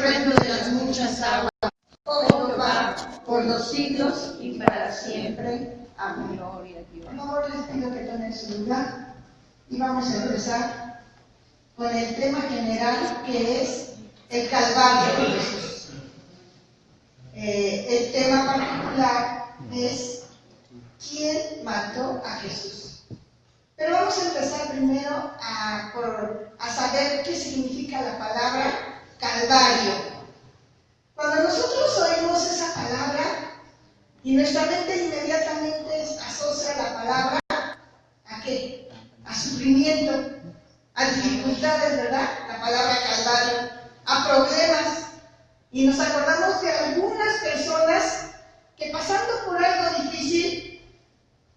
estruendo de las muchas aguas. Oh Jehová, por los siglos y para siempre. Amén. Por favor, les pido que tomen su lugar y vamos a empezar con el tema general, que es el Calvario de Jesús. El tema particular es ¿quién mató a Jesús? Pero vamos a empezar primero a saber qué significa la palabra Calvario. Cuando nosotros oímos esa palabra y nuestra mente inmediatamente asocia la palabra ¿a qué? A sufrimiento, a dificultades, ¿verdad? La palabra Calvario, a problemas. Y nos acordamos de algunas personas que pasando por algo difícil,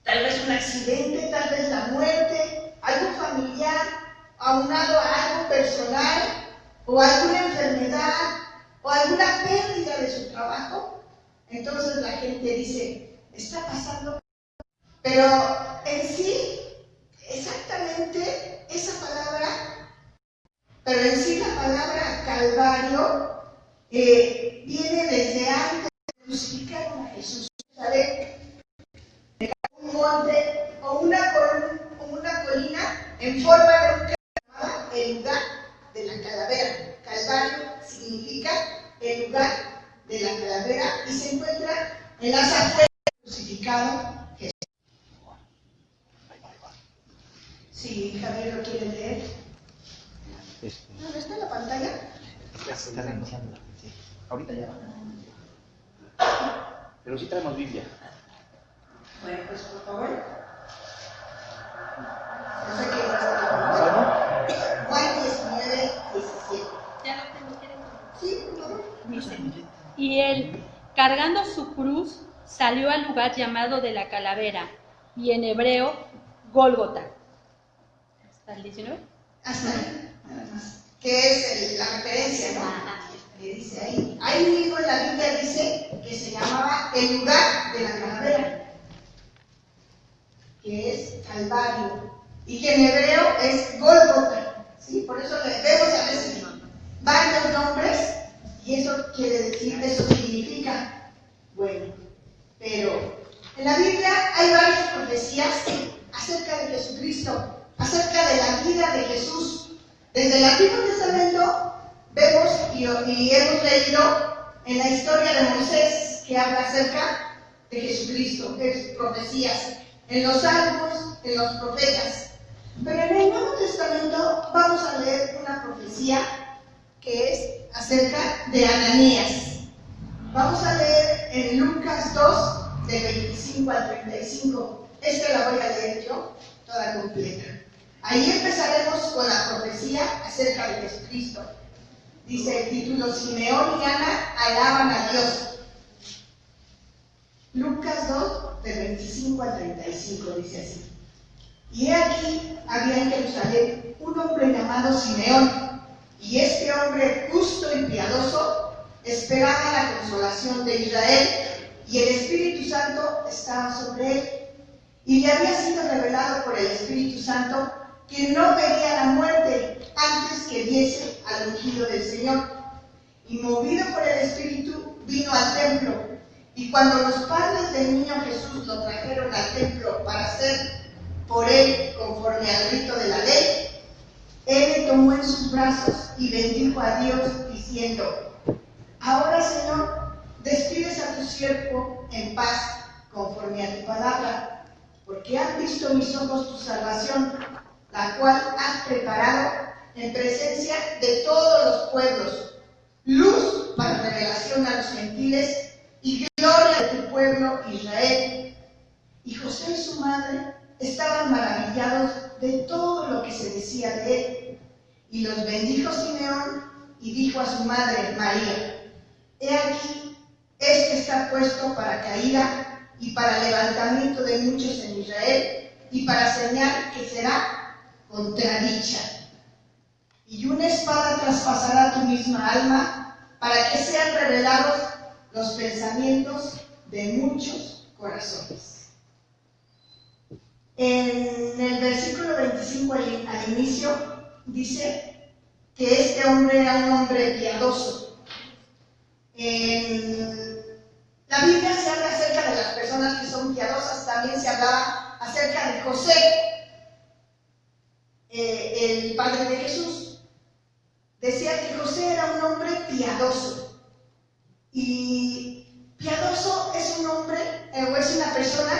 tal vez un accidente, tal vez la muerte, algo familiar, aunado a algo personal, o alguna enfermedad, o alguna pérdida de su trabajo, entonces la gente dice, está pasando. Pero en sí, exactamente esa palabra, pero en sí la palabra Calvario viene desde antes de crucificar a Jesús. ¿Sabe? Un monte o una colina en forma de un llamada el lugar de la calavera. Calvario significa el lugar de la calavera y se encuentra en las afueras del crucificado Jesús. Si Javier lo quiere leer. ¿No está en la pantalla? Ya se está reiniciando. Sí. Ahorita ya. Pero sí traemos Biblia. Bueno, pues por favor. No sé qué es. Juan 19, 17. Ya lo tengo, ¿quieren? Sí, por favor. Dice, y él, cargando su cruz, salió al lugar llamado de la calavera, y en hebreo, Gólgota. ¿Hasta el 19? Hasta ahí, nada más. Que es la referencia, ¿no? Que dice ahí. Ahí mismo en la Biblia dice que se llamaba el lugar de la calavera, que es Calvario, y que en hebreo es Gólgota, ¿sí? Por eso le vemos a veces varios nombres, y eso quiere decir, eso significa, bueno, pero en la Biblia hay varias profecías acerca de Jesucristo, acerca de la vida de Jesús. Desde el Antiguo Testamento vemos y hemos leído en la historia de Moisés que habla acerca de Jesucristo, de profecías, en los salmos, en los profetas. Pero en el Nuevo Testamento vamos a leer una profecía que es acerca de Ananías. Vamos a leer en Lucas 2, del 25 al 35. Esta la voy a leer yo, toda completa. Ahí empezaremos con la profecía acerca de Jesucristo. Dice el título, Simeón y Ana alaban a Dios. Lucas 2, del 25 al 35, dice así. Y he aquí, había en Jerusalén un hombre llamado Simeón, y este hombre justo y piadoso esperaba la consolación de Israel, y el Espíritu Santo estaba sobre él. Y le había sido revelado por el Espíritu Santo que no vería la muerte antes que viese al ungido del Señor. Y movido por el Espíritu, vino al templo. Y cuando los padres del niño Jesús lo trajeron al templo para hacer por él conforme al rito de la ley, él le tomó en sus brazos y bendijo a Dios, diciendo, ahora, Señor, despides a tu siervo en paz conforme a tu palabra, porque han visto mis ojos tu salvación, la cual has preparado en presencia de todos los pueblos, luz para revelación a los gentiles y gloria de tu pueblo Israel. Y José y su madre estaban maravillados de todo lo que se decía de él. Y los bendijo Simeón y dijo a su madre María, he aquí, este está puesto para caída y para levantamiento de muchos en Israel y para señal que será contradicha. Y una espada traspasará tu misma alma para que sean revelados los pensamientos de muchos corazones. En el versículo 25 al inicio dice que este hombre era un hombre piadoso. En la Biblia se habla acerca de las personas que son piadosas, también se hablaba acerca de José, el padre de Jesús. Decía que José era un hombre piadoso. Y piadoso es un hombre o es una persona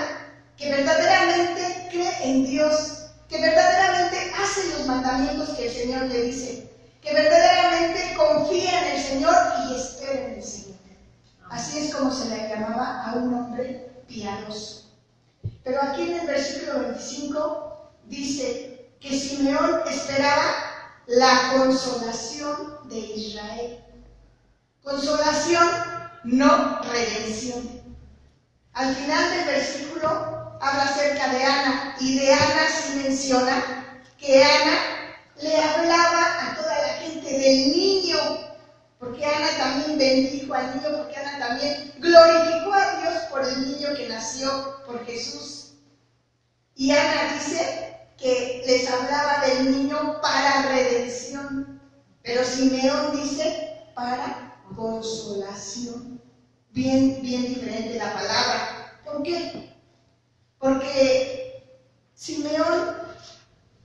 que verdaderamente cree en Dios, que verdaderamente hace los mandamientos que el Señor le dice, que verdaderamente confía en el Señor y espera en el Señor. Así es como se le llamaba a un hombre piadoso. Pero aquí en el versículo 25 dice que Simeón esperaba la consolación de Israel. Consolación, no redención. Al final del versículo habla acerca de Ana, y de Ana sí menciona que Ana le hablaba a toda la gente del niño, porque Ana también bendijo al niño, porque Ana también glorificó a Dios por el niño que nació por Jesús. Y Ana dice que les hablaba del niño para redención, pero Simeón dice para consolación. Bien diferente la palabra. ¿Por qué? Porque Simeón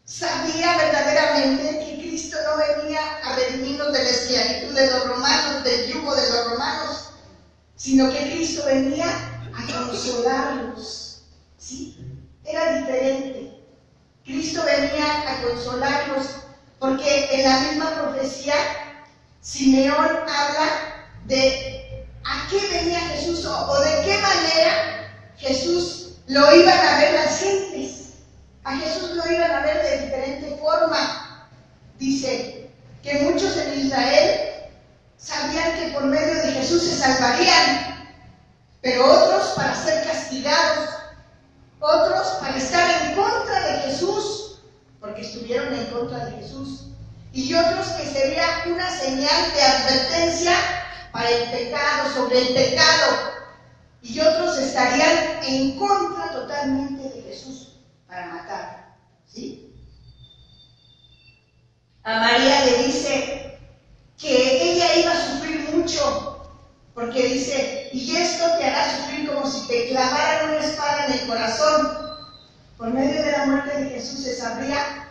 sabía verdaderamente que Cristo no venía a redimirnos de la esclavitud de los romanos, del yugo de los romanos, sino que Cristo venía a consolarlos. ¿Sí? Era diferente. Cristo venía a consolarlos, porque en la misma profecía Simeón habla de a qué venía Jesús o de qué manera Jesús lo iban a ver las gentes. A Jesús lo iban a ver de diferente forma. Dice que muchos en Israel sabían que por medio de Jesús se salvarían, pero otros para ser castigados, otros para estar en contra de Jesús, porque estuvieron en contra de Jesús, y otros que sería una señal de advertencia para el pecado, sobre el pecado, y otros estarían en contra totalmente de Jesús para matar. ¿Sí? A María le dice que ella iba a sufrir mucho, porque dice, y esto te hará sufrir como si te clavaran una espada en el corazón. Por medio de la muerte de Jesús se sabría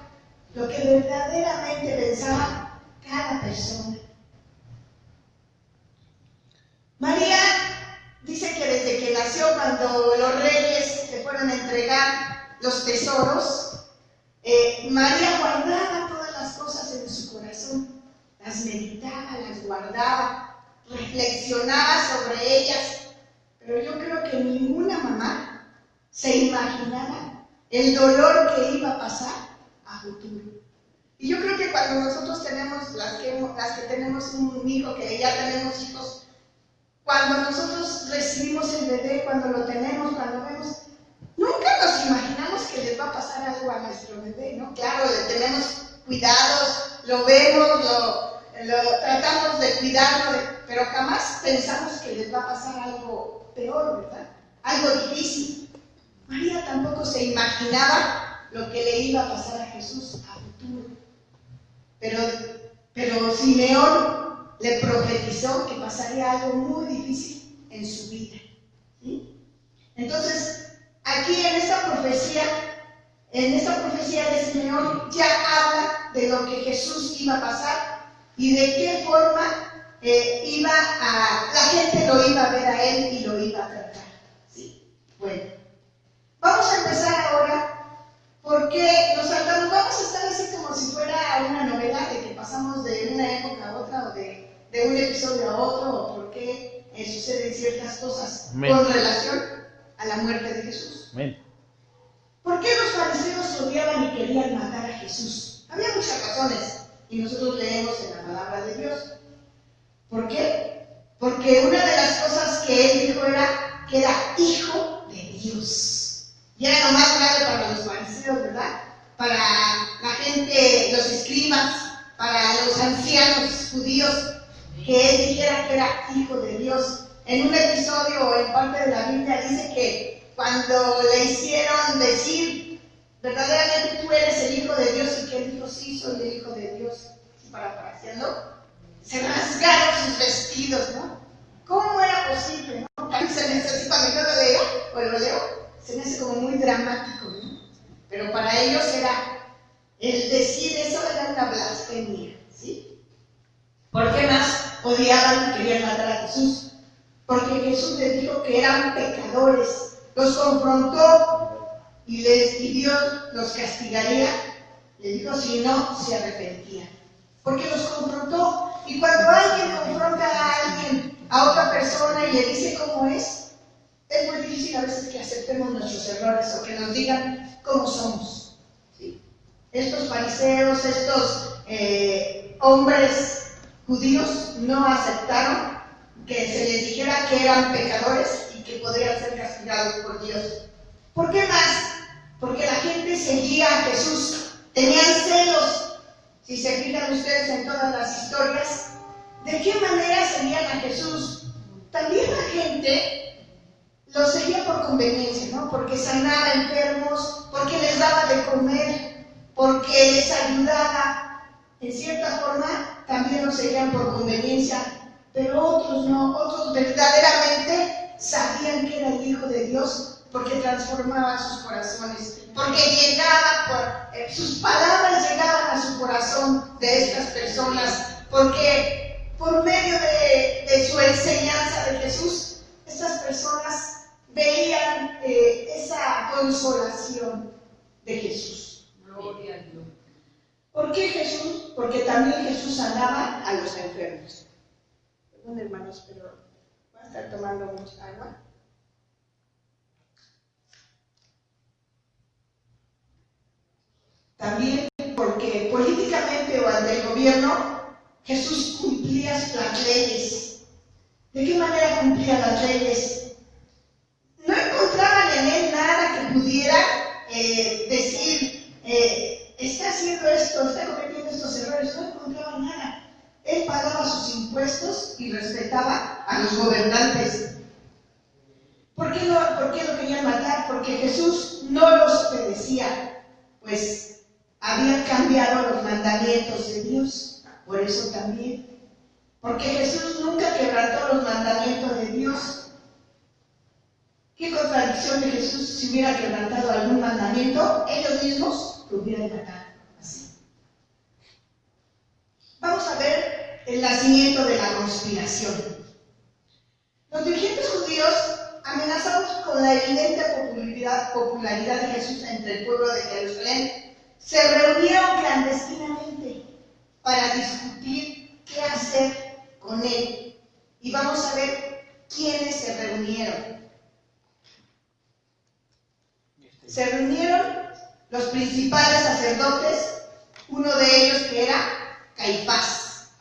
lo que verdaderamente pensaba cada persona. María dice que desde que nació, cuando los reyes le fueron a entregar los tesoros, María guardaba todas las cosas en su corazón, las meditaba, las guardaba, reflexionaba sobre ellas, pero yo creo que ninguna mamá se imaginaba el dolor que iba a pasar a futuro. Y yo creo que cuando nosotros tenemos, las que tenemos un hijo, que ya tenemos hijos, cuando nosotros recibimos el bebé, cuando lo tenemos, cuando vemos, nunca nos imaginamos que les va a pasar algo a nuestro bebé, ¿no? Claro, le tenemos cuidados, lo vemos, lo tratamos de cuidarlo, pero jamás pensamos que les va a pasar algo peor, ¿verdad? Algo difícil. María tampoco se imaginaba lo que le iba a pasar a Jesús a futuro. Pero Simeón le profetizó que pasaría algo muy difícil en su vida. ¿Sí? Entonces, aquí en esta profecía de Simeón ya habla de lo que Jesús iba a pasar y de qué forma la gente lo iba a ver a él y lo iba a tratar. ¿Sí? Bueno, vamos a empezar ahora porque nos saltamos, vamos a estar así como si fuera una novela de que pasamos de una época a otra o de un episodio a otro, o por qué suceden ciertas cosas con relación a la muerte de Jesús. Amén. ¿Por qué los fariseos odiaban y querían matar a Jesús? Había muchas razones y nosotros leemos en la palabra de Dios. ¿Por qué? Porque una de las cosas que él dijo era que era hijo de Dios. Y era lo más grave para los fariseos, ¿verdad? Para la gente, los escribas, para los ancianos judíos, que él dijera que era hijo de Dios. En un episodio o en parte de la Biblia dice que cuando le hicieron decir, verdaderamente tú eres el hijo de Dios, y que él dijo, sí, soy el hijo de Dios, parafraseando, se rasgaron sus vestidos, ¿no? ¿Cómo era posible? ¿No? A mí se me hace así, cuando yo lo leo, se me hace como muy dramático, ¿no? Pero para ellos el decir eso era una blasfemia, ¿sí? ¿Por qué más odiaban y querían matar a Jesús? Porque Jesús les dijo que eran pecadores, los confrontó y Dios los castigaría. Les dijo si no se arrepentían, porque los confrontó. Y cuando alguien confronta a alguien, a otra persona y le dice cómo es muy difícil a veces que aceptemos nuestros errores o que nos digan cómo somos, ¿sí? Estos fariseos, estos hombres judíos no aceptaron que se les dijera que eran pecadores y que podrían ser castigados por Dios. ¿Por qué más? Porque la gente seguía a Jesús, tenían celos. Si se fijan ustedes en todas las historias, ¿de qué manera seguían a Jesús? También la gente lo seguía por conveniencia, ¿no? Porque sanaba enfermos, porque les daba de comer, porque les ayudaba. En cierta forma, también lo seguían por conveniencia, pero otros no, otros verdaderamente sabían que era el Hijo de Dios, porque transformaba sus corazones, porque sus palabras llegaban a su corazón de estas personas, porque por medio de su enseñanza de Jesús, estas personas veían esa consolación de Jesús. Gloria a Dios. ¿Por qué Jesús? Porque también Jesús sanaba a los enfermos. Perdón, hermanos, pero voy a estar tomando mucha agua. También porque políticamente o ante el gobierno, Jesús cumplía las leyes. ¿De qué manera cumplía las leyes? No encontraban en él nada que pudiera decir, está haciendo esto, está cometiendo estos errores. No encontraban nada. Él pagaba sus impuestos y respetaba a los gobernantes. ¿Por qué lo querían matar? Porque Jesús no los obedecía, pues habían cambiado los mandamientos de Dios. Por eso también. Porque Jesús nunca quebrantó los mandamientos de Dios. ¿Qué contradicción de Jesús si hubiera quebrantado algún mandamiento? Ellos mismos lo hubieran matado. Así. Vamos a ver el nacimiento de la conspiración. Los dirigentes judíos, amenazados con la evidente popularidad de Jesús entre el pueblo de Jerusalén, se reunieron clandestinamente para discutir qué hacer con él. Y vamos a ver quiénes se reunieron. Se reunieron los principales sacerdotes, uno de ellos que era Caifás.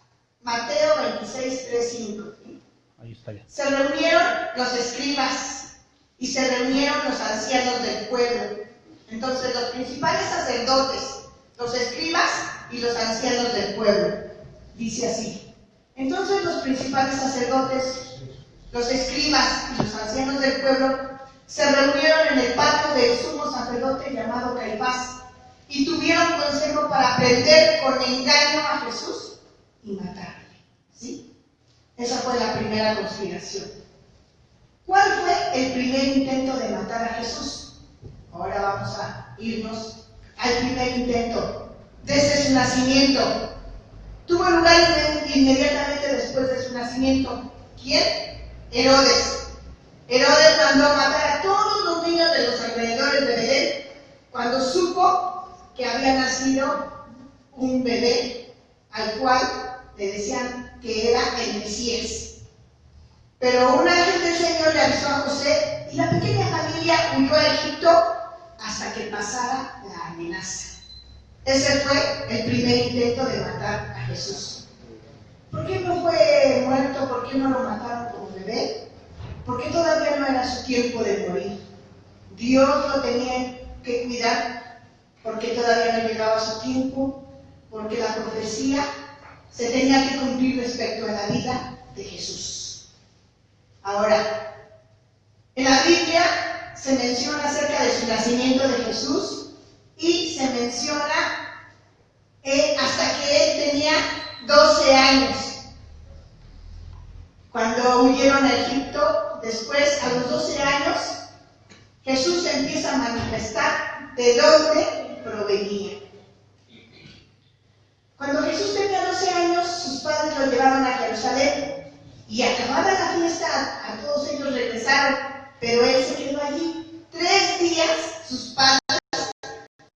Mateo 26, 3, 5. Ahí está ya. Se reunieron los escribas y se reunieron los ancianos del pueblo. Entonces los principales sacerdotes, los escribas y los ancianos del pueblo. Dice así. Entonces los principales sacerdotes, los escribas y los ancianos del pueblo se reunieron en el patio del sumo sacerdote llamado Caifás y tuvieron consejo para prender con engaño a Jesús y matarle. ¿Sí? Esa fue la primera conspiración. ¿Cuál fue el primer intento de matar a Jesús? Ahora vamos a irnos al primer intento. Desde su nacimiento. Tuvo lugar inmediatamente después de su nacimiento. ¿Quién? Herodes. Herodes mandó a matar a todos los niños de los alrededores de Belén cuando supo que había nacido un bebé al cual le decían que era el Mesías. Pero un ángel del Señor le avisó a José y la pequeña familia huyó a Egipto hasta que pasara la amenaza. Ese fue el primer intento de matar a Jesús. ¿Por qué no fue muerto? ¿Por qué no lo mataron como bebé? Porque todavía no era su tiempo de morir. Dios lo tenía que cuidar porque todavía no llegaba su tiempo, porque la profecía se tenía que cumplir respecto a la vida de Jesús. Ahora, en la Biblia se menciona acerca de su nacimiento de Jesús y se menciona hasta que él tenía 12 años. Cuando cuando huyeron a Egipto, después, a los 12 años, Jesús empieza a manifestar de dónde provenía. Cuando Jesús tenía 12 años, sus padres lo llevaron a Jerusalén y acabada la fiesta, a todos ellos regresaron, pero él se quedó allí. 3 días sus padres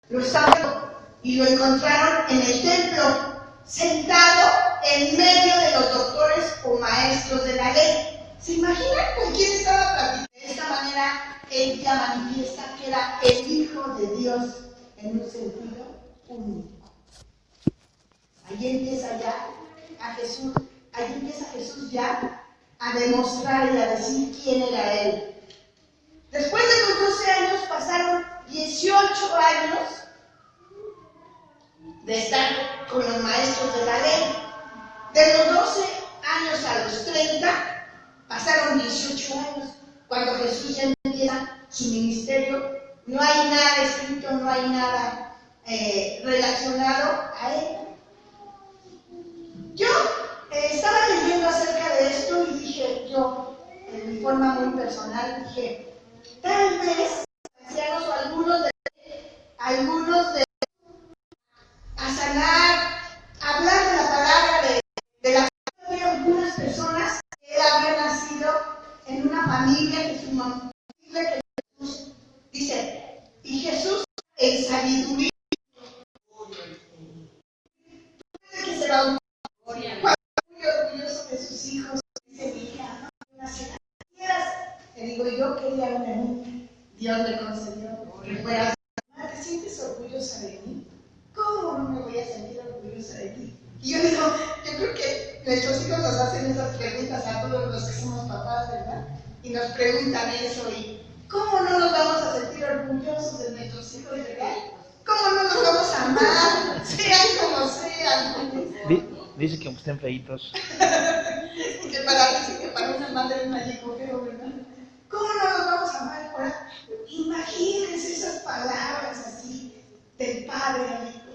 lo estaban y lo encontraron en el templo, sentado en medio de los doctores o maestros de la ley. ¿Se imaginan con quién estaba platicando? De esta manera, él ya manifiesta que era el Hijo de Dios en un sentido único. Allí empieza Jesús ya a demostrar y a decir quién era él. Después de los 12 años pasaron 18 años de estar con los maestros de la ley. De los 12 años a los 30 pasaron 18 años. Cuando Jesús ya empieza su ministerio, no hay nada escrito, no hay nada relacionado a él. Yo estaba leyendo acerca de esto y dije, yo, en mi forma muy personal, dije, tal vez ancianos o algunos de a sanar, hablar de la palabra de la familia de algunas personas que él había nacido en una familia que su mamá, que Jesús dice, y Jesús en sabiduría que se va muy orgulloso de sus hijos, dice mi hija, no nació. Le digo, yo quería una niña, Dios me concedió que fuera. ¿Te sientes orgullosa de mí? ¿Cómo no me voy a sentir orgullosa de ti? Y yo digo, yo creo que nuestros hijos nos hacen esas preguntas a todos los que somos papás, ¿verdad? Y nos preguntan eso, y ¿cómo no nos vamos a sentir orgullosos de nuestros hijos, verdad? ¿Cómo no los vamos a amar? Sean como sean. Dice que estén feitos. que para una madre es mágico, pero ¿verdad? ¿Cómo no los vamos a amar? Ahora, imagínense esas palabras así del Padre al Hijo.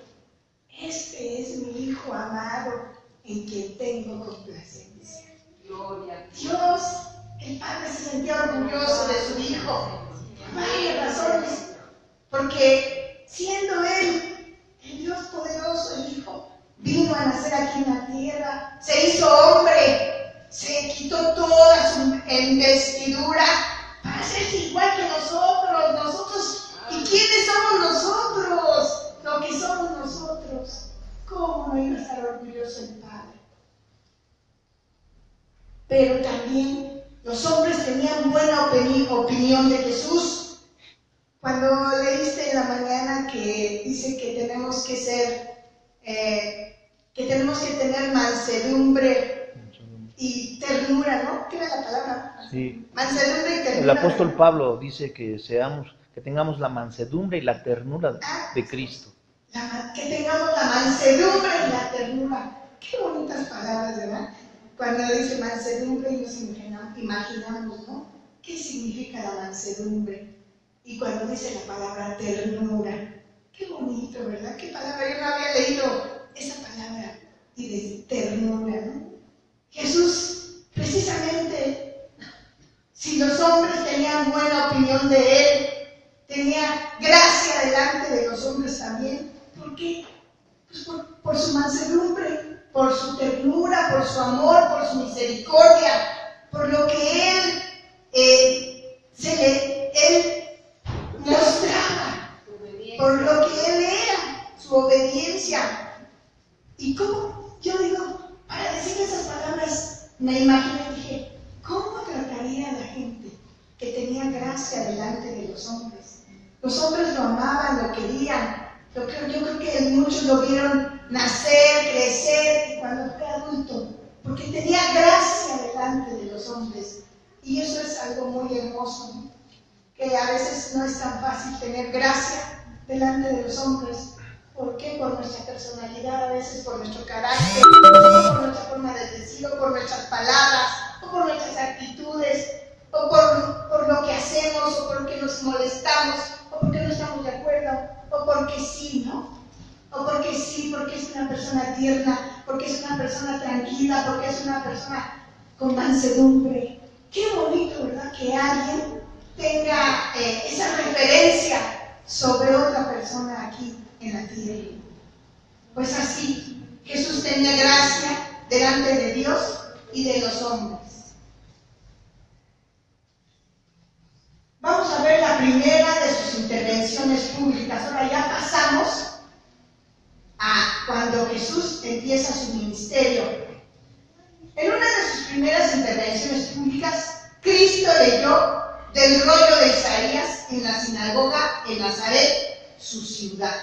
Este es mi Hijo amado en quien tengo complacencia. Gloria. Dios, el Padre se sentía orgulloso de su Hijo. Por varias razones. Porque siendo Él, el Dios poderoso, el Hijo, vino a nacer aquí en la tierra, se hizo hombre, se quitó toda su investidura para hacerse igual que nosotros. ¿Y quiénes somos nosotros? Lo que somos nosotros. ¿Cómo no iba a estar orgulloso el Padre? Pero también los hombres tenían buena opinión de Jesús. Cuando leíste en la mañana que dice que tenemos que ser que tenemos que tener mansedumbre y ternura, ¿no? ¿Qué era la palabra? Sí. Mansedumbre y ternura. El apóstol Pablo dice que tengamos la mansedumbre y la ternura de Cristo. Que tengamos la mansedumbre y la ternura. Qué bonitas palabras, ¿verdad? Cuando dice mansedumbre y nos imaginamos, ¿no? ¿Qué significa la mansedumbre? Y cuando dice la palabra ternura, qué bonito, ¿verdad? Qué palabra, yo no había leído esa palabra y de ternura, ¿no? Jesús, precisamente, si los hombres tenían buena opinión de Él, tenía gracia delante de los hombres también. ¿Por qué? Pues por su mansedumbre, por su ternura, por su amor, por su misericordia, por lo que Él mostraba, por lo que Él era, su obediencia. ¿Y cómo? Yo digo, para decir esas palabras, me imaginé y dije, ¿cómo trataría a la gente que tenía gracia delante de los hombres? Los hombres lo amaban, lo querían. Yo creo que muchos lo vieron nacer, crecer, y cuando fue adulto, porque tenía gracia delante de los hombres. Y eso es algo muy hermoso, ¿no? Que a veces no es tan fácil tener gracia delante de los hombres. ¿Por qué? Por nuestra personalidad, a veces por nuestro carácter, o por nuestra forma de decir, o por nuestras palabras, o por nuestras actitudes, o por lo que hacemos, o porque nos molestamos, o porque no estamos de acuerdo, o porque sí, ¿no? O porque sí, porque es una persona tierna, porque es una persona tranquila, porque es una persona con mansedumbre. Qué bonito, ¿verdad? Que alguien tenga esa referencia sobre otra persona aquí en la tierra. Pues así, Jesús tenía gracia delante de Dios y de los hombres. Vamos a ver la primera de sus intervenciones públicas. Ahora ya pasamos a cuando Jesús empieza su ministerio. En una de sus primeras intervenciones públicas, Cristo leyó del rollo de Isaías en la sinagoga en Nazaret, su ciudad.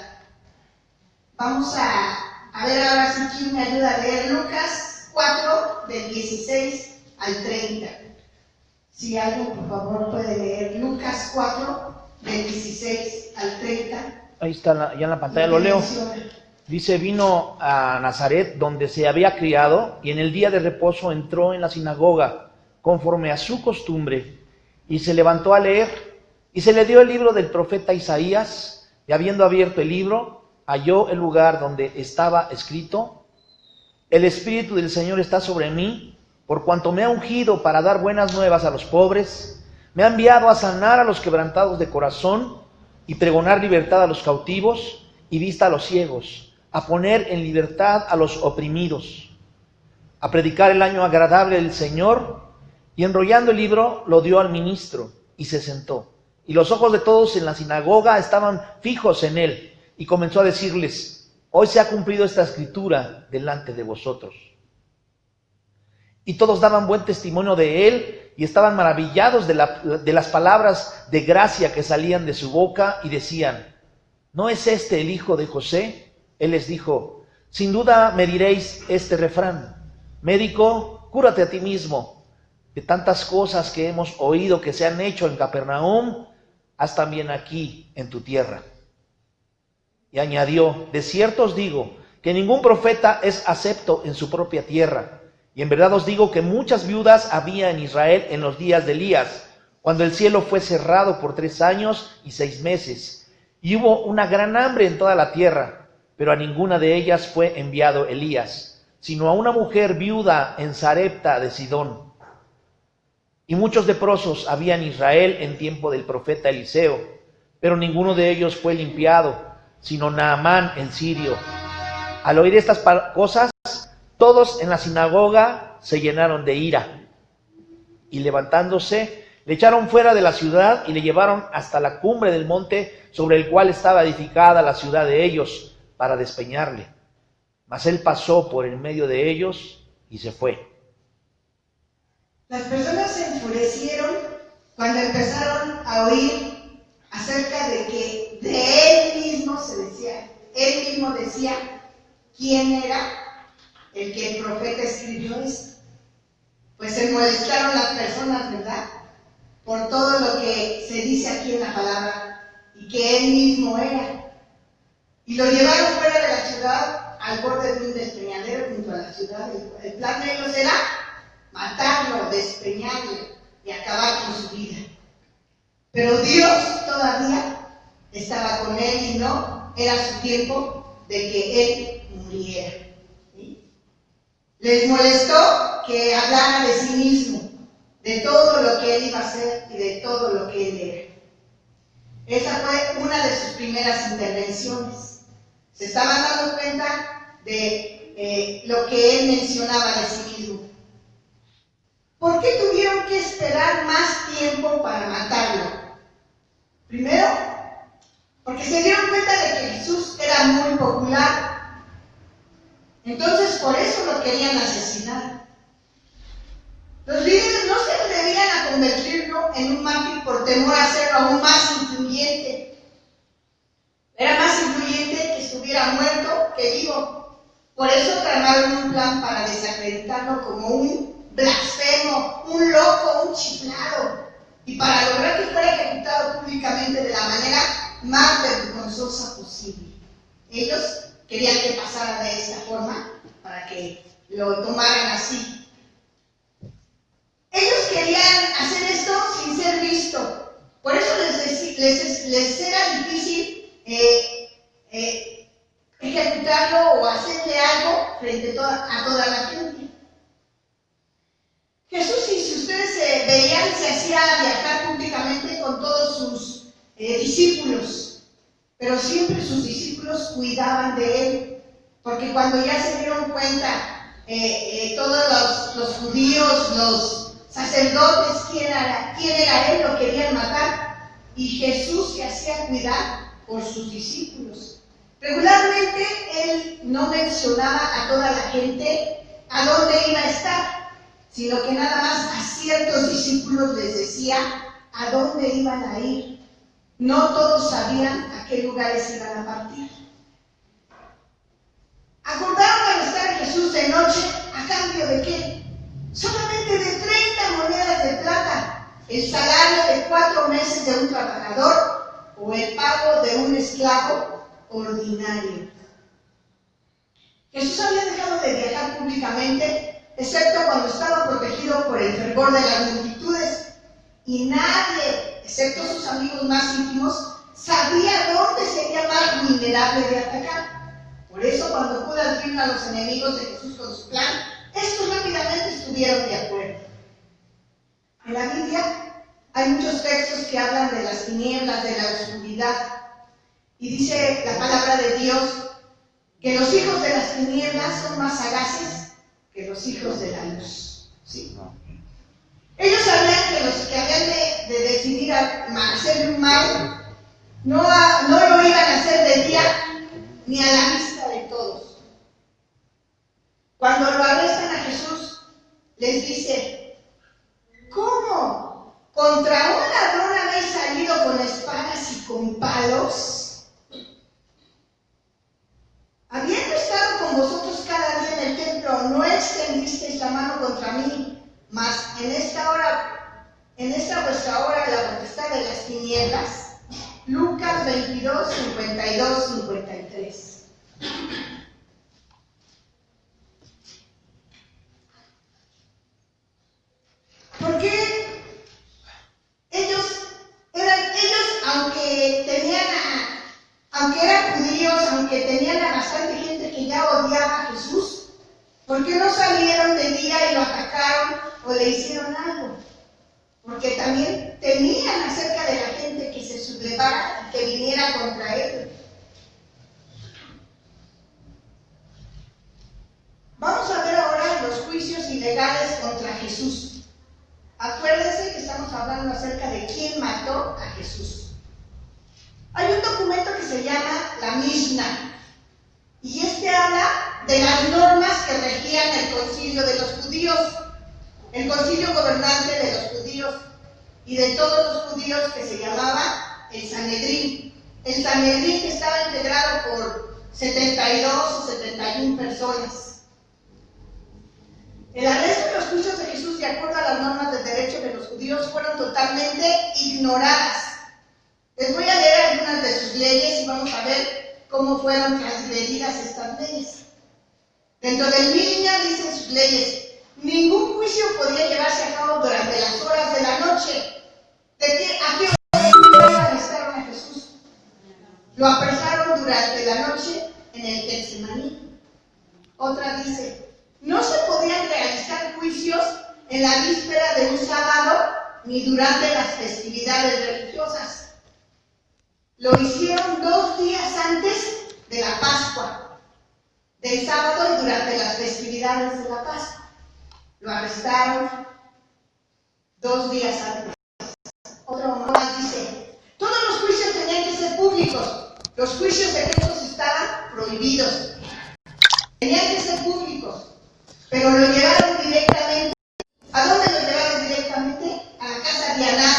Vamos a ver ahora si quien me ayuda a leer Lucas 4, del 16 al 30. Si alguien, por favor, puede leer Lucas 4, del 16 al 30. Ahí está, ya en la pantalla lo leo. Dice, vino a Nazaret, donde se había criado, y en el día de reposo entró en la sinagoga, conforme a su costumbre, y se levantó a leer, y se le dio el libro del profeta Isaías, y habiendo abierto el libro, halló el lugar donde estaba escrito: el Espíritu del Señor está sobre mí, por cuanto me ha ungido para dar buenas nuevas a los pobres, me ha enviado a sanar a los quebrantados de corazón, y pregonar libertad a los cautivos, y vista a los ciegos, a poner en libertad a los oprimidos, a predicar el año agradable del Señor. Y enrollando el libro, lo dio al ministro, y se sentó. Y los ojos de todos en la sinagoga estaban fijos en él, y comenzó a decirles: hoy se ha cumplido esta escritura delante de vosotros. Y todos daban buen testimonio de él, y estaban maravillados de las palabras de gracia que salían de su boca, y decían: ¿no es este el hijo de José? Él les dijo: sin duda me diréis este refrán: médico, cúrate a ti mismo. De tantas cosas que hemos oído que se han hecho en Capernaum, haz también aquí en tu tierra. Y añadió: de cierto os digo que ningún profeta es acepto en su propia tierra. Y en verdad os digo que muchas viudas había en Israel en los días de Elías, cuando el cielo fue cerrado por 3 años y 6 meses, y hubo una gran hambre en toda la tierra. Pero a ninguna de ellas fue enviado Elías, sino a una mujer viuda en Sarepta de Sidón. Y muchos leprosos había en Israel en tiempo del profeta Eliseo, pero ninguno de ellos fue limpiado, sino Naamán el sirio. Al oír estas cosas, todos en la sinagoga se llenaron de ira, y levantándose, le echaron fuera de la ciudad y le llevaron hasta la cumbre del monte sobre el cual estaba edificada la ciudad de ellos, para despeñarle. Mas él pasó por en medio de ellos y se fue. Las personas se enfurecieron cuando empezaron a oír acerca de que de él mismo él mismo decía quién era el que el profeta escribió esto. Pues se molestaron las personas, ¿verdad? Por todo lo que se dice aquí en la palabra y que él mismo era. Y lo llevaron fuera de la ciudad, al borde de un despeñadero junto a la ciudad. El plan de ellos era matarlo, despeñarlo y acabar con su vida. Pero Dios todavía estaba con él y no era su tiempo de que él muriera. ¿Sí? Les molestó que hablara de sí mismo, de todo lo que él iba a hacer y de todo lo que él era. Esa fue una de sus primeras intervenciones. Se estaban dando cuenta de lo que él mencionaba de sí mismo. ¿Por qué tuvieron que esperar más tiempo para matarlo? Primero, porque se dieron cuenta de que Jesús era muy popular. Entonces, por eso lo querían asesinar. Los líderes no se atrevían a convertirlo en un mártir por temor a hacerlo aún más influyente. Era más influyente que estuviera muerto que vivo. Por eso tramaron un plan para desacreditarlo como un blasfemo, un loco, un chiflado, y para lograr que fuera ejecutado públicamente de la manera más vergonzosa posible. Ellos querían que pasara de esta forma para que lo tomaran así. Ellos querían hacer esto sin ser visto. Por eso les era difícil ejecutarlo o hacerle algo frente a toda la gente. Jesús, si ustedes veían, se hacía viajar públicamente con todos sus discípulos, pero siempre sus discípulos cuidaban de él, porque cuando ya se dieron cuenta todos los judíos, los sacerdotes, quién era él, lo querían matar, y Jesús se hacía cuidar por sus discípulos. Regularmente él no mencionaba a toda la gente a dónde iba a estar, sino que nada más a ciertos discípulos les decía a dónde iban a ir. No todos sabían a qué lugares iban a partir. Acordaron arrestar a Jesús de noche, ¿a cambio de qué? Solamente de 30 monedas de plata, el salario de 4 meses de un trabajador o el pago de un esclavo ordinario. Jesús había dejado de viajar públicamente, excepto cuando estaba protegido por el fervor de las multitudes, y nadie, excepto sus amigos más íntimos, sabía dónde sería más vulnerable de atacar. Por eso, cuando Judas vino a los enemigos de Jesús con su plan, estos rápidamente estuvieron de acuerdo. En la Biblia hay muchos textos que hablan de las tinieblas, de la oscuridad, y dice la palabra de Dios que los hijos de las tinieblas son más sagaces que los hijos de la luz. ¿Sí? Ellos sabían que los que habían de decidir hacer un mal no lo iban a hacer de día ni a la vista de todos. Cuando lo arrestan a Jesús, les dice: ¿cómo? ¿Contra un ladrón habéis salido con espadas y con palos? Habiendo estado con vosotros cada día en el templo, no extendisteis la mano contra mí, mas en esta vuestra hora de la potestad de las tinieblas. Lucas 22, 52, 53. Porque ellos, aunque eran judíos, aunque tenían a bastante gente que ya odiaba a Jesús, ¿por qué no salieron de día y lo atacaron o le hicieron algo? Porque también temían acerca de la gente que se sublevara y que viniera contra ellos. Vamos a ver ahora los juicios ilegales contra Jesús. Acuérdense que estamos hablando acerca de quién mató a Jesús. Hay un documento que se llama la Mishnah, y este habla de las normas que regían el concilio de los judíos, el concilio gobernante de los judíos y de todos los judíos, que se llamaba el Sanedrín. El Sanedrín, que estaba integrado por 72 o 71 personas. El arresto y los juicios de Jesús, de acuerdo a las normas del derecho de los judíos, fueron totalmente ignoradas. Les voy a leer algunas de sus leyes y vamos a ver cómo fueron transgredidas estas leyes. Dentro del Mishnah dicen sus leyes: ningún juicio podía llevarse a cabo durante las horas de la noche. ¿A qué hora arrestaron a Jesús? Lo apresaron durante la noche en el Getsemaní. Otra dice: no se podían realizar juicios en la víspera de un sábado ni durante las festividades religiosas. Lo hicieron 2 días antes de la Pascua, del sábado, y durante las festividades de la Pascua. Lo arrestaron 2 días antes. Otro más dice: todos los juicios tenían que ser públicos. Los juicios secretos estaban prohibidos. Tenían que ser públicos. Pero lo llevaron directamente. ¿A dónde lo llevaron directamente? A la casa de Anás.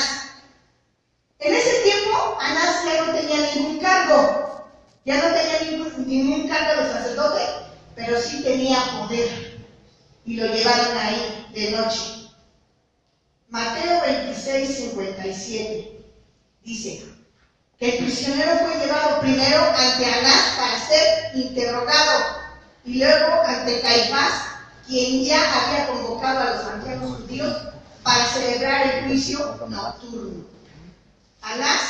En ese tiempo, Anás ya no tenía ningún cargo. Ya no tenía ningún cargo de sacerdote, pero sí tenía poder. Y lo llevaron ahí de noche. Mateo 26, 57 dice que el prisionero fue llevado primero ante Anás para ser interrogado, y luego ante Caifás, quien ya había convocado a los ancianos judíos para celebrar el juicio nocturno. Anás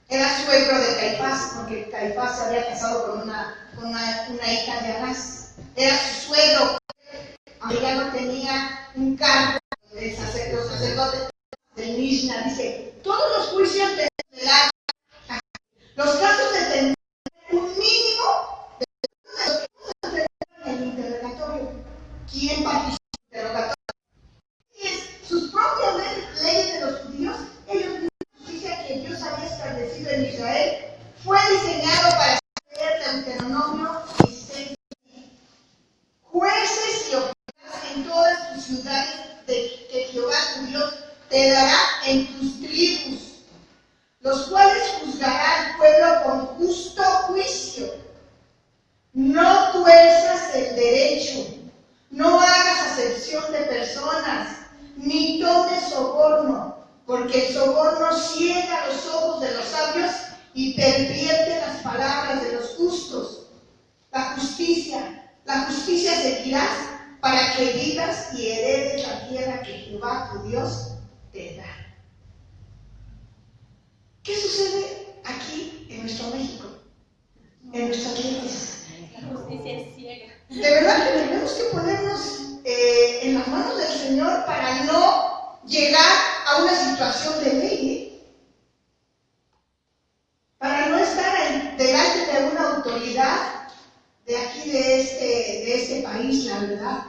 era suegro de Caifás, porque Caifás se había casado con una hija de Anás. Era su suegro, aunque ya no tenía un cargo Mishnah, dice, todos los juicios de los casos de tener un mínimo de en el interrogatorio. ¿Quién participa en el interrogatorio? Sus propias leyes de los judíos, ellos mismos, la justicia que Dios había establecido en Israel, fue diseñado para ser Deuteronomio 16. Jueces y oficiales en todas tus ciudades que Jehová tu Dios te dará en tus tribus, los cuales juzgará al pueblo con justo juicio. No tuerzas el derecho, no hagas acepción de personas, ni tomes soborno, porque el soborno ciega los ojos de los sabios y pervierte las palabras de los justos. La justicia seguirás para que vivas y heredes la tierra que Jehová tu Dios te da. ¿Qué sucede aquí en nuestro México? En nuestras leyes. La justicia es ciega. De verdad que tenemos que ponernos en las manos del Señor para no llegar a una situación de ley, para no estar delante de una autoridad de aquí, de este país, la verdad,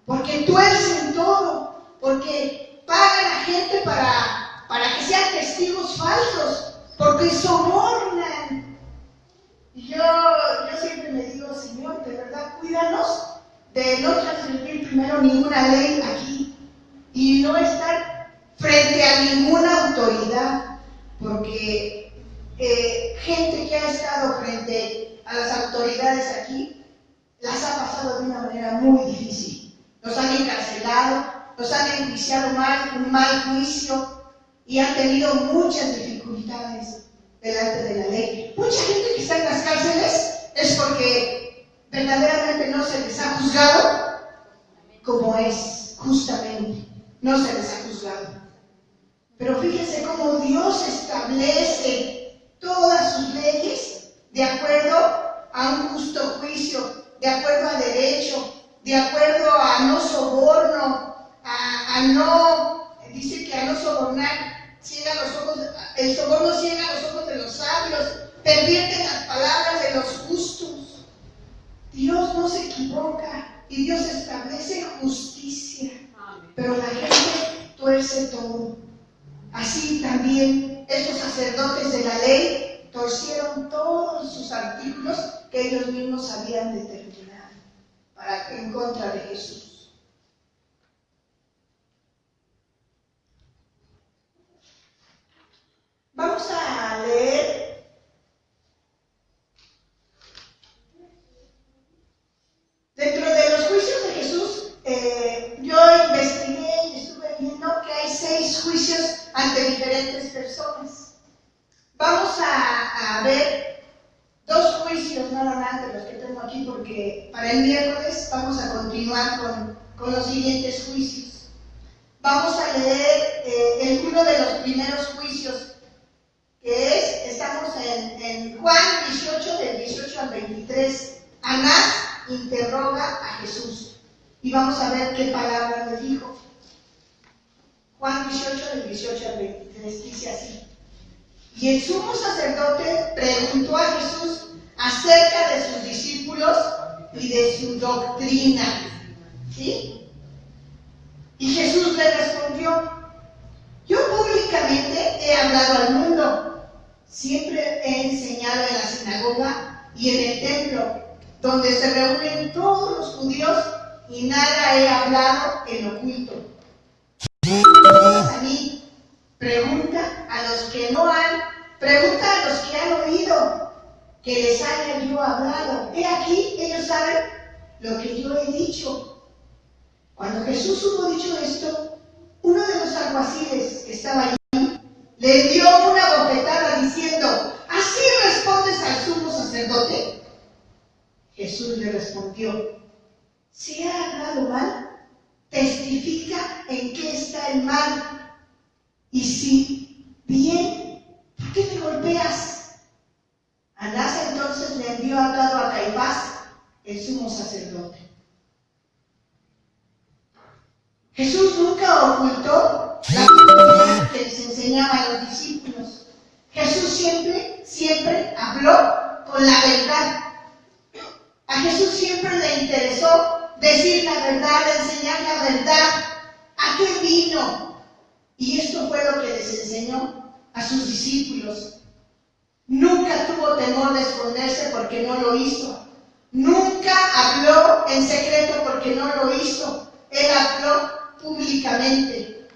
porque tuercen todo, porque pagan a gente para que sean testigos falsos, porque sobornan. Y yo siempre me digo, Señor, de verdad, cuídanos de no transgredir primero ninguna ley aquí y no estar frente a ninguna autoridad, porque gente que ha estado frente a las autoridades aquí las ha pasado de una manera muy difícil. Los han encarcelado, los han enjuiciado mal, un mal juicio, y han tenido muchas dificultades delante de la ley. Mucha gente que está en las cárceles es porque verdaderamente no se les ha juzgado como es, justamente. No se les ha juzgado. Pero fíjense cómo Dios establece todas sus leyes de acuerdo a un justo juicio, de acuerdo a derecho, de acuerdo a no soborno, dice que a no sobornar, ciega los ojos, el soborno ciega los ojos de los sabios, pervierte las palabras de los justos. Dios no se equivoca y Dios establece justicia, pero la gente tuerce todo. Así también estos sacerdotes de la ley torcieron todos sus artículos que ellos mismos habían determinado en contra de Jesús. Vamos a leer dentro de los juicios de Jesús. Yo investigué y estuve viendo que hay 6 juicios ante diferentes personas. Vamos a ver 2 juicios nada más de los que tengo aquí, porque para el miércoles vamos a continuar con los siguientes juicios. Vamos a leer uno de los primeros juicios, que estamos en Juan 18, del 18 al 23. Anás interroga a Jesús. Y vamos a ver qué palabra le dijo. Juan 18, del 18 al 23, dice así. Y el sumo sacerdote preguntó a Jesús acerca de sus discípulos y de su doctrina. ¿Sí? Y Jesús le respondió: yo públicamente he hablado al mundo. Siempre he enseñado en la sinagoga y en el templo, donde se reúnen todos los judíos, y nada he hablado en oculto. A mí, pregunta a los que han oído que les haya yo hablado. He aquí, ellos saben lo que yo he dicho. Cuando Jesús hubo dicho esto, uno de los alguaciles que estaba allí le dio una bofetada diciendo: ¿así respondes al sumo sacerdote? Jesús le respondió: si he hablado mal, testifica en qué está el mal, y si bien, ¿por qué me golpeas? Anás entonces le envió atado a Caifás, el sumo sacerdote. Jesús nunca ocultó la que el Señor Jesús siempre habló con la verdad. A Jesús siempre le interesó decir la verdad, enseñar la verdad. ¿A qué vino? Y esto fue lo que les enseñó a sus discípulos. Nunca tuvo temor de esconderse porque no lo hizo. Nunca habló en secreto porque no lo hizo. Él habló públicamente.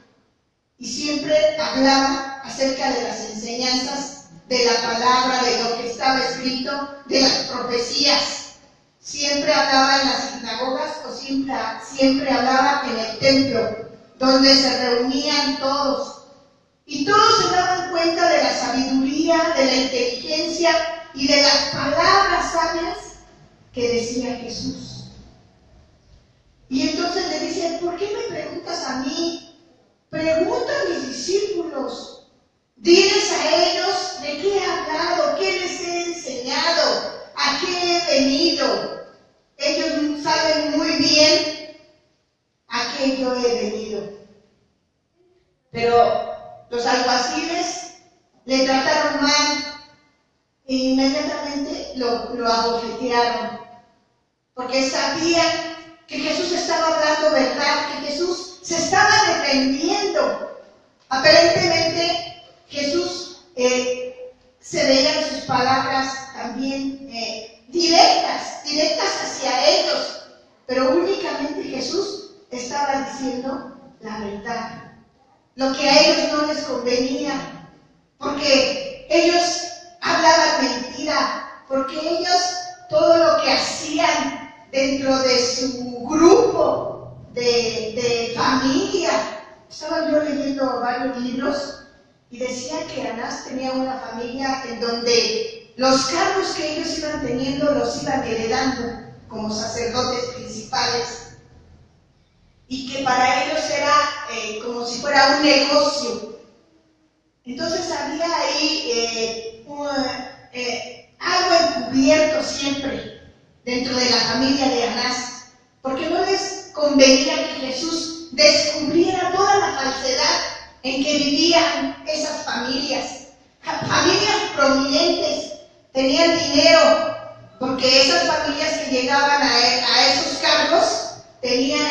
Y siempre hablaba acerca de las enseñanzas de la palabra, de lo que estaba escrito, de las profecías. Siempre hablaba en las sinagogas o siempre hablaba en el templo, donde se reunían todos. Y todos se daban cuenta de la sabiduría, de la inteligencia y de las palabras sabias que decía Jesús. Y entonces le dicen, ¿por qué me preguntas a mí? Pregunta a mis discípulos. Diles a ellos de qué he hablado, qué les he enseñado, a qué he venido. Ellos saben muy bien a qué yo he venido. Pero los alguaciles le trataron mal e inmediatamente lo abofetearon, porque sabían que Jesús estaba hablando verdad, que Jesús se estaba defendiendo. Aparentemente Jesús se veían sus palabras también directas hacia ellos, pero únicamente Jesús estaba diciendo la verdad, lo que a ellos no les convenía, porque ellos hablaban mentira, porque ellos todo lo que hacían dentro de su grupo de familia. Estaba yo leyendo varios libros y decía que Anás tenía una familia en donde los cargos que ellos iban teniendo los iban heredando como sacerdotes principales, y que para ellos era como si fuera un negocio. Entonces había ahí algo encubierto siempre dentro de la familia de Anás, porque no les convenía que Jesús descubriera toda la falsedad en que vivían esas familias. Familias prominentes, tenían dinero, porque esas familias que llegaban a esos cargos tenían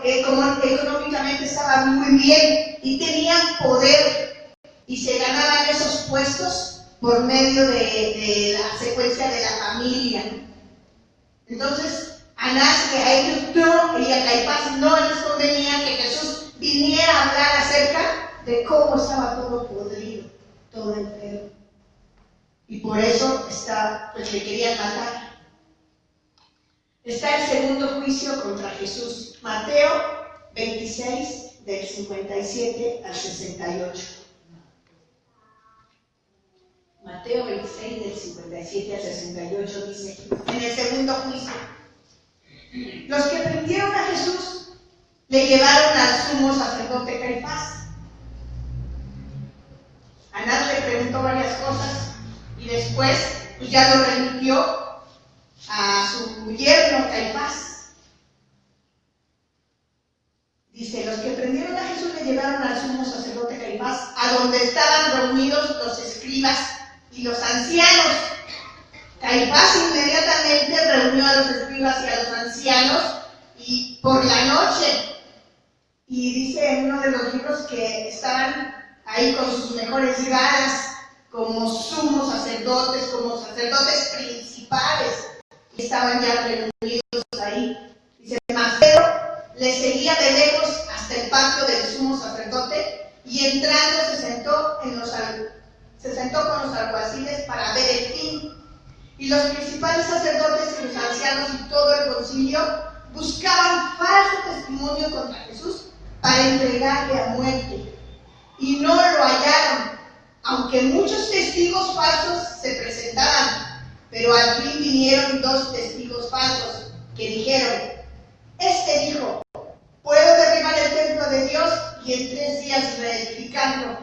económicamente estaban muy bien y tenían poder, y se ganaban esos puestos por medio de la secuencia de la familia. Entonces, Anás, que a ellos no, y a Caifás no les convenía que Jesús viniera a hablar acerca de cómo estaba todo podrido, todo enfermo. Y por eso le querían matar. Está el segundo juicio contra Jesús. Mateo 26, del 57 al 68. Mateo 26, del 57 al 68 dice, en el segundo juicio, los que prendieron a Jesús le llevaron al sumo sacerdote Caifás. Anás le preguntó varias cosas y después pues ya lo remitió a su yerno Caifás. Dice, los que prendieron a Jesús le llevaron al sumo sacerdote Caifás, a donde estaban reunidos los escribas y los ancianos. Caifás inmediatamente reunió a los escribas y a los ancianos y por la noche, y dice en uno de los libros que estaban ahí con sus mejores galas, como sumos sacerdotes, como sacerdotes principales, estaban ya reunidos ahí. Dice, mas Pedro le seguía de lejos hasta el patio del sumo sacerdote, y entrando se sentó con los alguaciles para ver el fin. Y los principales sacerdotes y los ancianos y todo el concilio buscaban falso testimonio contra Jesús para entregarle a muerte. Y no lo hallaron, aunque muchos testigos falsos se presentaban. Pero al fin vinieron 2 testigos falsos que dijeron, este dijo, puedo derribar el templo de Dios y en 3 días reedificarlo.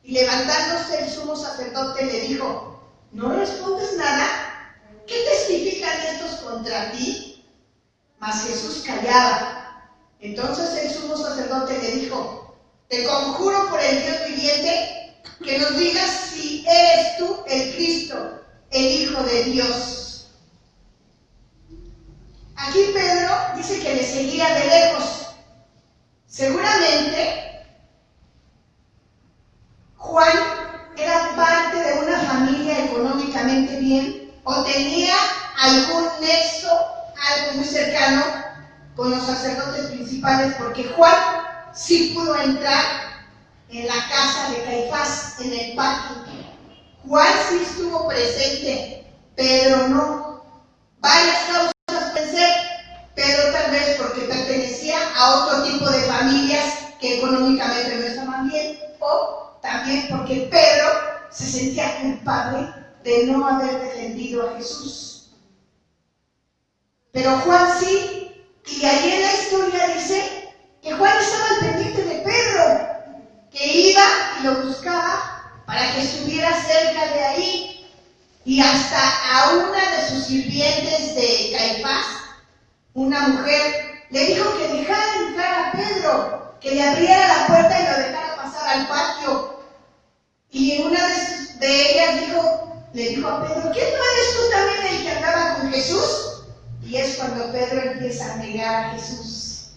Y levantándose el sumo sacerdote le dijo, ¿no respondes nada? ¿Qué testifican estos contra ti? Mas Jesús callaba. Entonces el sumo sacerdote le dijo, te conjuro por el Dios viviente que nos digas si tú el Cristo, el Hijo de Dios? Aquí Pedro dice que le seguía de lejos. Seguramente Juan era parte de una familia económicamente bien o tenía algún nexo, algo muy cercano con los sacerdotes principales, porque Juan sí pudo entrar en la casa de Caifás, en el patio. Juan sí estuvo presente, Pedro no. Varias causas pensé, Pedro tal vez porque pertenecía a otro tipo de familias que económicamente no estaban bien, o también porque Pedro se sentía culpable de no haber defendido a Jesús. Pero Juan sí, y ahí en la historia dice que Juan estaba al pendiente de Pedro, que iba y lo buscaba para que estuviera cerca de ahí, y hasta a una de sus sirvientes de Caifás, una mujer, le dijo que dejara entrar a Pedro, que le abriera la puerta y lo dejara pasar al patio. Y una de ellas le dijo a Pedro, ¿qué no eres tú también el que andaba con Jesús? Y es cuando Pedro empieza a negar a Jesús.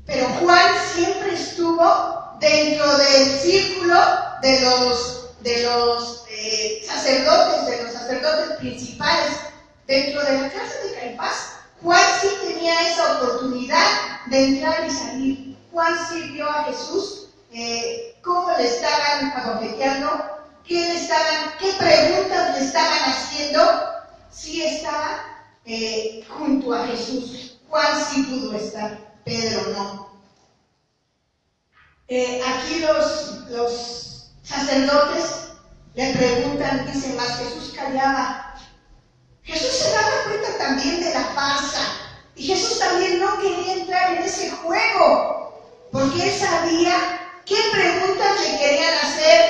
Pero Juan siempre estuvo dentro del círculo de los sacerdotes principales, dentro de la casa de Caifás. Juan sí tenía esa oportunidad de entrar y salir. Juan sí vio a Jesús, cómo le estaban abofeteando, qué preguntas le estaban haciendo. Sí estaba junto a Jesús. Juan sí pudo estar, Pedro no. Aquí los sacerdotes le preguntan, dice, más Jesús callaba. Jesús se daba cuenta también de la farsa, y Jesús también no quería entrar en ese juego, porque él sabía qué preguntas le querían hacer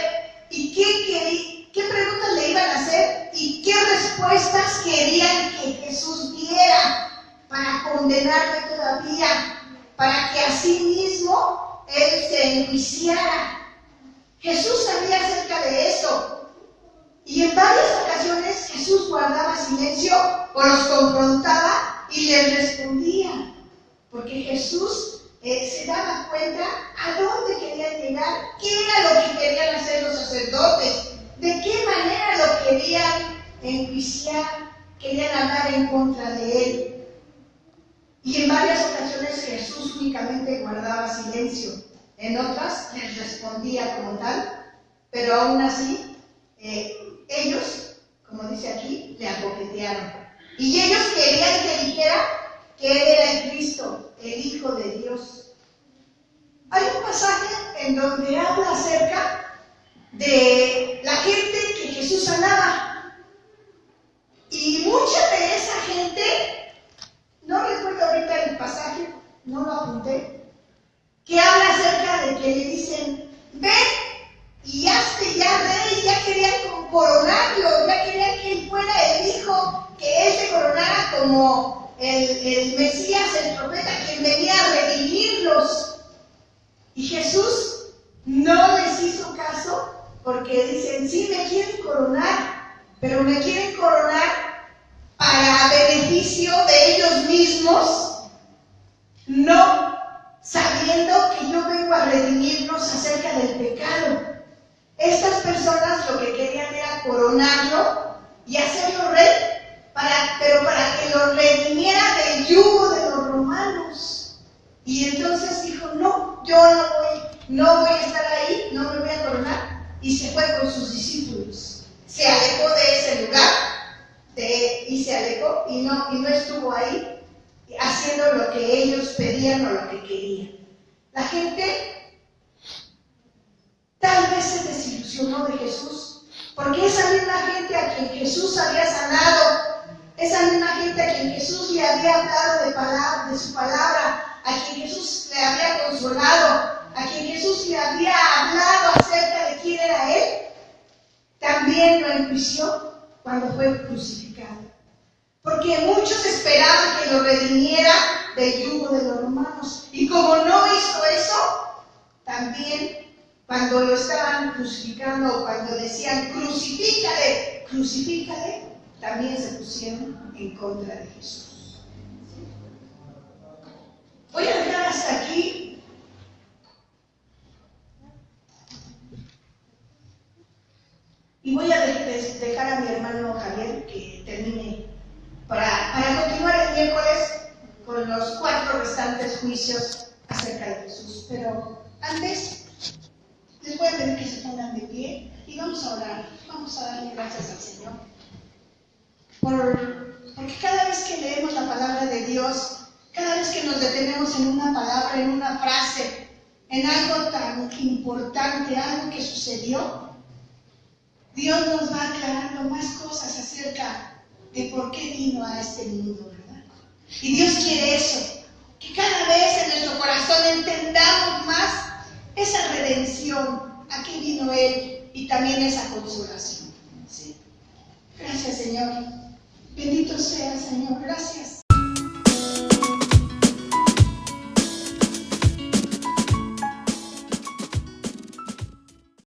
y qué preguntas le iban a hacer y qué respuestas querían que Jesús diera para condenarle todavía, para que así mismo él se enjuiciara. Jesús sabía acerca de eso. Y en varias ocasiones Jesús guardaba silencio o los confrontaba y les respondía, porque Jesús se daba cuenta a dónde querían llegar, qué era lo que querían hacer los sacerdotes, de qué manera lo querían enjuiciar, querían hablar en contra de él. Y en varias ocasiones Jesús únicamente guardaba silencio, en otras les respondía como tal, pero aún así ellos, como dice aquí, le abofetearon. Y ellos querían que dijera que él era el Cristo, el Hijo de Dios. Hay un pasaje en donde habla acerca de la gente que Jesús sanaba. Y mucha de esa gente, no recuerdo ahorita el pasaje, no lo apunté, que habla acerca de que le dicen, ven y hazte ya rey, ya querían coronarlo, ya querían que él fuera el hijo, que él se coronara como el Mesías, el profeta, quien venía a redimirlos. Y Jesús no les hizo caso, porque dicen, sí, me quieren coronar, pero me quieren coronar para beneficio de ellos mismos, no sabiendo que yo vengo a redimirlos acerca del pecado. Estas personas lo que querían era coronarlo y hacerlo rey, pero para que lo redimiera del yugo de los romanos. Y entonces dijo, no, yo no voy a estar ahí, no me voy a coronar. Y se fue con sus discípulos. Se alejó de ese lugar y se alejó y no estuvo ahí haciendo lo que ellos pedían o lo que querían. La gente tal vez se desilusionó de Jesús, porque esa misma gente a quien Jesús había sanado, esa misma gente a quien Jesús le había hablado de su palabra, a quien Jesús le había consolado, a quien Jesús le había hablado acerca de quién era Él, también lo enjuició cuando fue crucificado. Porque muchos esperaban que lo redimiera del yugo de los romanos. Y como no hizo eso, también cuando lo estaban crucificando, cuando decían crucifícale, crucifícale, también se pusieron en contra de Jesús. Voy a dejar hasta aquí. Y voy a dejar a mi hermano Javier que termine para continuar el miércoles con los 4 restantes juicios acerca de Jesús. Pero antes, les voy a pedir que se pongan de pie y vamos a orar. Vamos a darle gracias al Señor. Porque cada vez que leemos la palabra de Dios, cada vez que nos detenemos en una palabra, en una frase, en algo tan importante, algo que sucedió, Dios nos va aclarando más cosas acerca de por qué vino a este mundo, ¿verdad? Y Dios quiere eso, que cada vez en nuestro corazón entendamos más esa redención, a qué vino Él y también esa consolación. ¿Sí? Gracias, Señor. Bendito sea, Señor. Gracias.